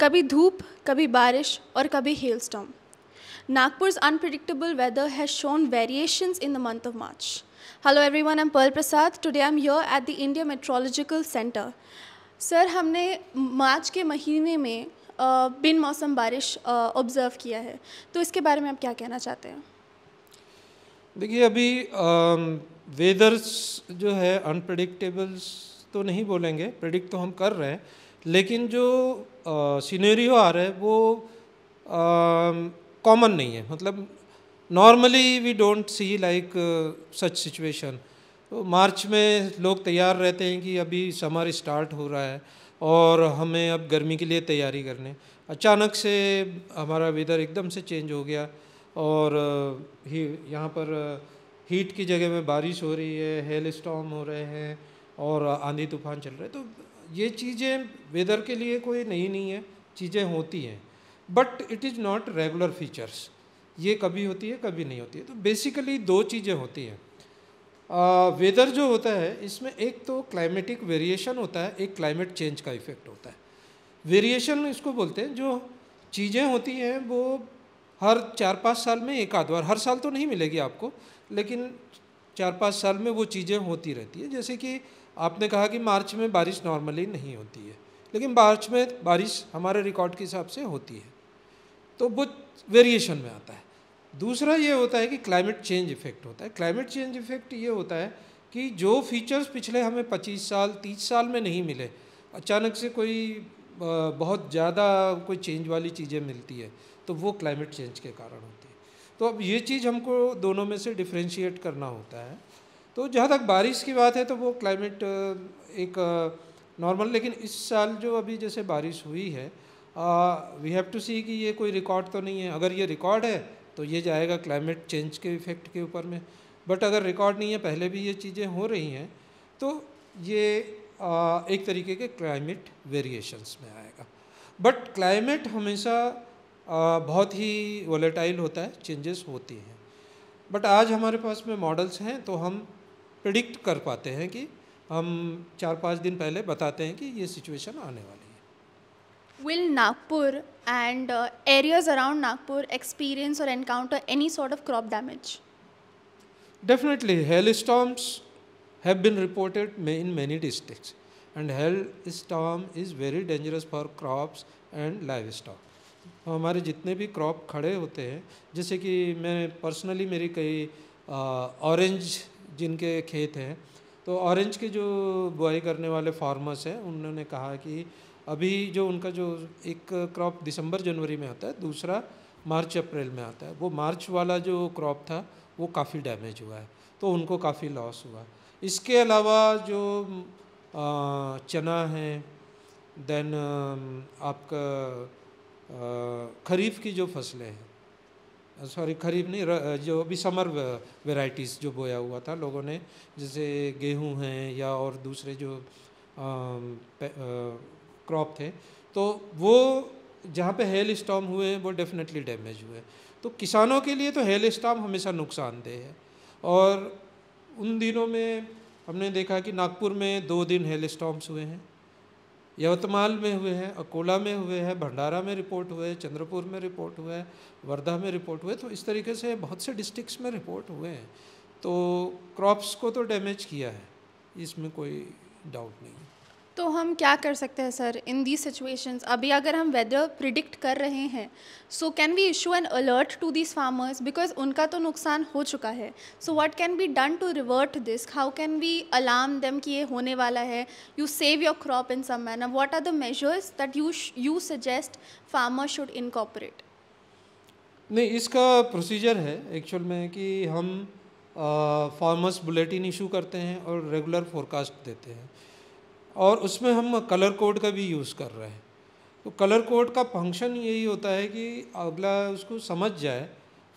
कभी धूप, कभी बारिश और कभी hailstorm. Nagpur's unpredictable weather has shown variations in the month of March. Hello everyone, I'm Pearl Prasad. Today I'm here at the India Meteorological Center. Sir, हमने मार्च के महीने में बिन मौसम बारिश ऑब्ज़र्व किया है, तो इसके बारे में आप क्या कहना चाहते हैं? देखिए अभी वेदर्स जो है अनप्रडिक्टेबल्स तो नहीं बोलेंगे, प्रेडिक्ट तो हम कर रहे हैं, लेकिन जो सिनेरियो आ रहा है वो कॉमन नहीं है. मतलब normally we don't see like such situation. तो मार्च में लोग तैयार रहते हैं कि अभी समर स्टार्ट हो रहा है और हमें अब गर्मी के लिए तैयारी करनी. अचानक से हमारा वेदर एकदम से चेंज हो गया और यहाँ पर हीट की जगह में बारिश हो रही है, हेल स्टॉर्म हो रहे हैं और आंधी तूफान चल रहे हैं. तो ये चीज़ें वेदर के लिए कोई नई नहीं है, चीज़ें होती हैं, but it is not regular features. ये कभी होती है, कभी नहीं होती है. तो बेसिकली दो चीज़ें होती हैं. वेदर जो होता है इसमें एक तो क्लाइमेटिक वेरिएशन होता है, एक क्लाइमेट चेंज का इफेक्ट होता है. वेरिएशन इसको बोलते हैं, जो चीज़ें होती हैं वो हर 4-5 साल में एक आध बार, हर साल तो नहीं मिलेगी आपको, लेकिन 4-5 साल में वो चीज़ें होती रहती है. जैसे कि आपने कहा कि मार्च में बारिश नॉर्मली नहीं होती है, लेकिन मार्च में बारिश हमारे रिकॉर्ड के हिसाब से होती है, तो वो वेरिएशन में आता है. दूसरा ये होता है कि क्लाइमेट चेंज इफेक्ट होता है. क्लाइमेट चेंज इफेक्ट ये होता है कि जो फीचर्स पिछले हमें 25 साल 30 साल में नहीं मिले, अचानक से कोई बहुत ज़्यादा कोई चेंज वाली चीज़ें मिलती है, तो वो क्लाइमेट चेंज के कारण होती है. तो अब ये चीज़ हमको दोनों में से डिफ्रेंशिएट करना होता है. तो जहाँ तक बारिश की बात है तो वो क्लाइमेट एक नॉर्मल, लेकिन इस साल जो अभी जैसे बारिश हुई है, वी हैव टू सी कि ये कोई रिकॉर्ड तो नहीं है. अगर ये रिकॉर्ड है तो ये जाएगा क्लाइमेट चेंज के इफ़ेक्ट के ऊपर में, बट अगर रिकॉर्ड नहीं है, पहले भी ये चीज़ें हो रही हैं, तो ये एक तरीके के क्लाइमेट वेरिएशंस में आएगा. बट क्लाइमेट हमेशा बहुत ही वोलेटाइल होता है, चेंजेस होती हैं. बट आज हमारे पास में मॉडल्स हैं, तो हम प्रिडिक्ट कर पाते हैं कि हम 4-5 दिन पहले बताते हैं कि ये सिचुएशन आने वाली है. Will Nagpur and areas around Nagpur experience or encounter any sort of crop damage? Definitely, hailstorms have been reported in many districts, and hailstorm is very dangerous for crops and livestock. हमारे जितने भी crop खड़े होते हैं, जैसे कि मैं personally मेरी कई ऑरेंज जिनके खेत हैं, तो ऑरेंज के जो बुआई करने वाले फार्मर्स हैं, उन्होंने कहा कि अभी जो उनका जो एक क्रॉप दिसंबर जनवरी में आता है, दूसरा मार्च अप्रैल में आता है, वो मार्च वाला जो क्रॉप था वो काफ़ी डैमेज हुआ है, तो उनको काफ़ी लॉस हुआ. इसके अलावा जो चना है, देन आपका खरीफ की जो फसलें हैं, सॉरी खरीफ नहीं, जो अभी समर वेराइटीज़ जो बोया हुआ था लोगों ने, जैसे गेहूं हैं या और दूसरे जो क्रॉप थे, तो वो जहाँ पे हेल स्टॉर्म हुए हैं वो डेफिनेटली डैमेज हुए. तो किसानों के लिए तो हेल स्टॉर्म हमेशा नुकसानदेह है. और उन दिनों में हमने देखा कि नागपुर में 2 दिन हेल स्टॉर्म्स हुए हैं, यवतमाल में हुए हैं, अकोला में हुए हैं, भंडारा में रिपोर्ट हुए, चंद्रपुर में रिपोर्ट हुए, वर्धा में रिपोर्ट हुए. तो इस तरीके से बहुत से डिस्ट्रिक्ट्स में रिपोर्ट हुए हैं. तो क्रॉप्स को तो डैमेज किया है, इसमें कोई डाउट नहीं है. तो हम क्या कर सकते हैं सर इन दीज सिचुएशंस? अभी अगर हम वेदर प्रिडिक्ट कर रहे हैं, so can we issue an alert to these farmers, because उनका तो नुकसान हो चुका है. So what can be done to revert this? How can we alarm them कि ये होने वाला है? You save your crop in some manner. What are the measures that you suggest farmers should incorporate? नहीं, इसका प्रोसीजर है actual में कि हम फार्मर्स बुलेटिन इशू करते हैं और रेगुलर फोरकास्ट देते हैं, और उसमें हम कलर कोड का भी यूज़ कर रहे हैं. तो कलर कोड का फंक्शन यही होता है कि अगला उसको समझ जाए,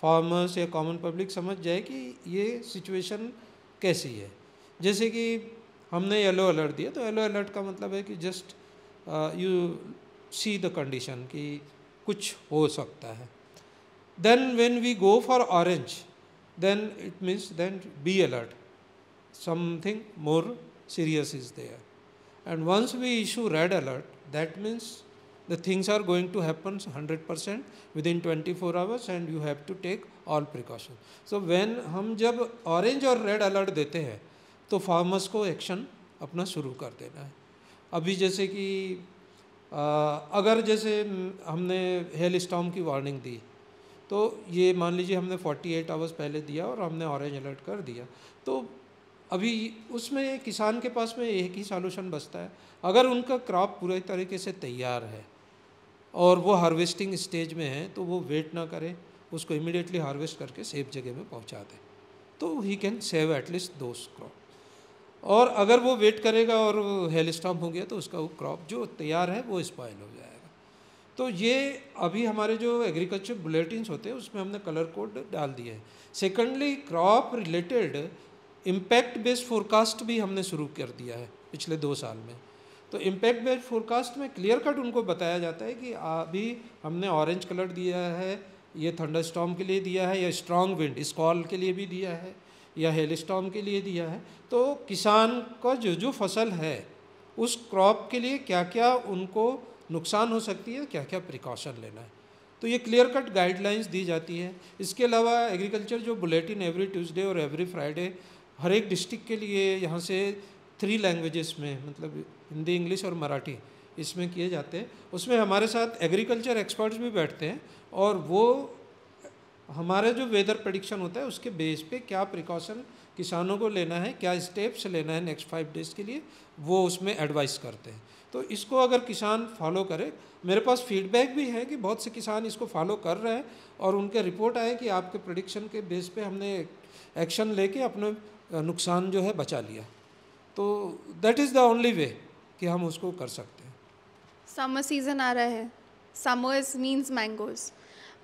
फार्मर्स या कॉमन पब्लिक समझ जाए कि ये सिचुएशन कैसी है. जैसे कि हमने येलो अलर्ट दिया, तो येलो अलर्ट का मतलब है कि just you see the condition कि कुछ हो सकता है. Then when we go for orange, then it means then be alert, something more serious is there. And once we issue red alert, that means the things are going to happen 100% within 24 hours and you have to take all precaution. So when हम जब orange और red alert देते हैं तो farmers को action अपना शुरू कर देना है. अभी जैसे कि अगर जैसे हमने हेल स्टॉर्म की वार्निंग दी तो ये मान लीजिए हमने 48 आवर्स पहले दिया और हमने ऑरेंज अलर्ट कर दिया, तो अभी उसमें किसान के पास में एक ही सॉल्यूशन बचता है. अगर उनका क्रॉप पूरे तरीके से तैयार है और वो हार्वेस्टिंग स्टेज में है तो वो वेट ना करे, उसको इमीडिएटली हार्वेस्ट करके सेफ जगह में पहुंचा दे, तो he can save at least those crop. और अगर वो वेट करेगा और हेल स्टॉर्म हो गया तो उसका वो क्रॉप जो तैयार है वो स्पॉइल हो जाएगा. तो ये अभी हमारे जो एग्रीकल्चर बुलेटिन्स होते हैं उसमें हमने कलर कोड डाल दिए हैं. Secondly crop related impact based forecast भी हमने शुरू कर दिया है पिछले 2 साल में. तो इम्पैक्ट बेस्ड फोरकास्ट में क्लियर कट उनको बताया जाता है कि अभी हमने ऑरेंज कलर दिया है, ये थंडर स्टॉर्म के लिए दिया है, या स्ट्रॉन्ग विंड स्क्वॉल के लिए भी दिया है, या हेल स्टॉर्म के लिए दिया है. तो किसान का जो फसल है उस क्रॉप के लिए क्या क्या उनको नुकसान हो सकती है, क्या क्या प्रिकॉशन लेना है, तो ये क्लियर कट गाइडलाइंस दी जाती है. इसके अलावा एग्रीकल्चर जो बुलेटिन एवरी ट्यूसडे और एवरी फ्राइडे हर एक डिस्ट्रिक्ट के लिए यहाँ से 3 लैंग्वेजेस में, मतलब हिंदी, इंग्लिश और मराठी, इसमें किए जाते हैं. उसमें हमारे साथ एग्रीकल्चर एक्सपर्ट्स भी बैठते हैं और वो हमारे जो वेदर प्रेडिक्शन होता है उसके बेस पे क्या प्रिकॉशन किसानों को लेना है, क्या स्टेप्स लेना है नेक्स्ट 5 डेज़ के लिए, वो उसमें एडवाइस करते हैं. तो इसको अगर किसान फॉलो करे, मेरे पास फीडबैक भी है कि बहुत से किसान इसको फॉलो कर रहे हैं और उनके रिपोर्ट आए कि आपके प्रेडिक्शन के बेस पे हमने एक्शन लेके अपने नुकसान जो है बचा लिया. तो that is the only way कि हम उसको कर सकते हैं. समर सीज़न आ रहा है, समर्स मीन्स मैंगोज़,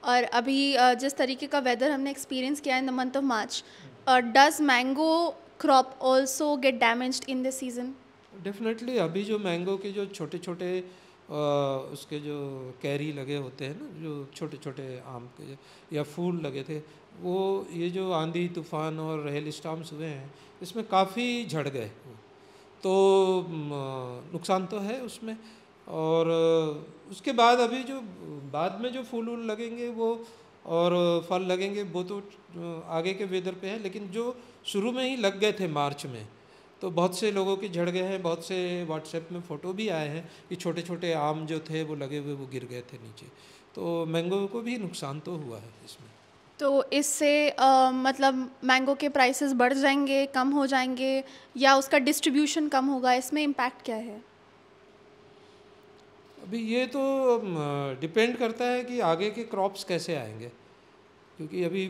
और अभी जिस तरीके का वेदर हमने एक्सपीरियंस किया in the month of March, does mango crop also get damaged in this season? Definitely अभी जो मैंगो के जो छोटे छोटे उसके जो कैरी लगे होते हैं ना, जो छोटे छोटे आम के या फूल लगे थे, वो ये जो आंधी तूफान और हेल स्टॉर्म्स हुए हैं इसमें काफ़ी झड़ गए. तो नुकसान तो है उसमें. और उसके बाद अभी जो बाद में जो फूल वूल लगेंगे वो और फल लगेंगे वो तो आगे के वेदर पे है. लेकिन जो शुरू में ही लग गए थे मार्च में, तो बहुत से लोगों के झड़ गए हैं. बहुत से व्हाट्सएप में फ़ोटो भी आए हैं कि छोटे छोटे आम जो थे वो लगे हुए वो गिर गए थे नीचे. तो मैंगो को भी नुकसान तो हुआ है इसमें. तो इससे मतलब मैंगो के प्राइसेस बढ़ जाएंगे, कम हो जाएंगे, या उसका डिस्ट्रीब्यूशन कम होगा, इसमें इम्पैक्ट क्या है? अभी ये तो डिपेंड करता है कि आगे के क्रॉप्स कैसे आएंगे, क्योंकि अभी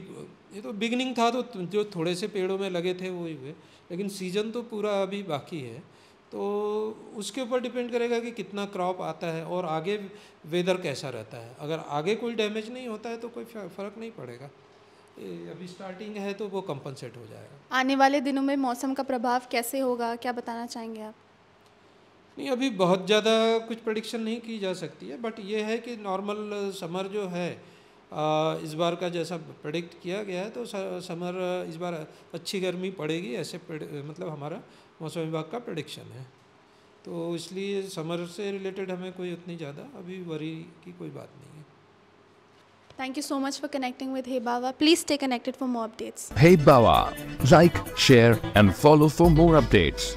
ये तो बिगनिंग था, तो जो थोड़े से पेड़ों में लगे थे वो ही हुए, लेकिन सीज़न तो पूरा अभी बाकी है. तो उसके ऊपर डिपेंड करेगा कि कितना क्रॉप आता है और आगे वेदर कैसा रहता है. अगर आगे कोई डैमेज नहीं होता है तो कोई फ़र्क नहीं पड़ेगा. अभी स्टार्टिंग है तो वो कंपनसेट हो जाएगा. आने वाले दिनों में मौसम का प्रभाव कैसे होगा, क्या बताना चाहेंगे आप? नहीं, अभी बहुत ज़्यादा कुछ प्रेडिक्शन नहीं की जा सकती है, बट ये है कि नॉर्मल समर जो है इस बार का जैसा प्रेडिक्ट किया गया है, तो समर इस बार अच्छी गर्मी पड़ेगी, ऐसे मतलब हमारा मौसम विभाग का प्रेडिक्शन है. तो इसलिए समर से रिलेटेड हमें कोई उतनी ज़्यादा अभी वरी की कोई बात नहीं है. Thank you so much for connecting with Hey Bawa. Please stay connected for more updates. Hey Bawa, like, share and follow for more updates.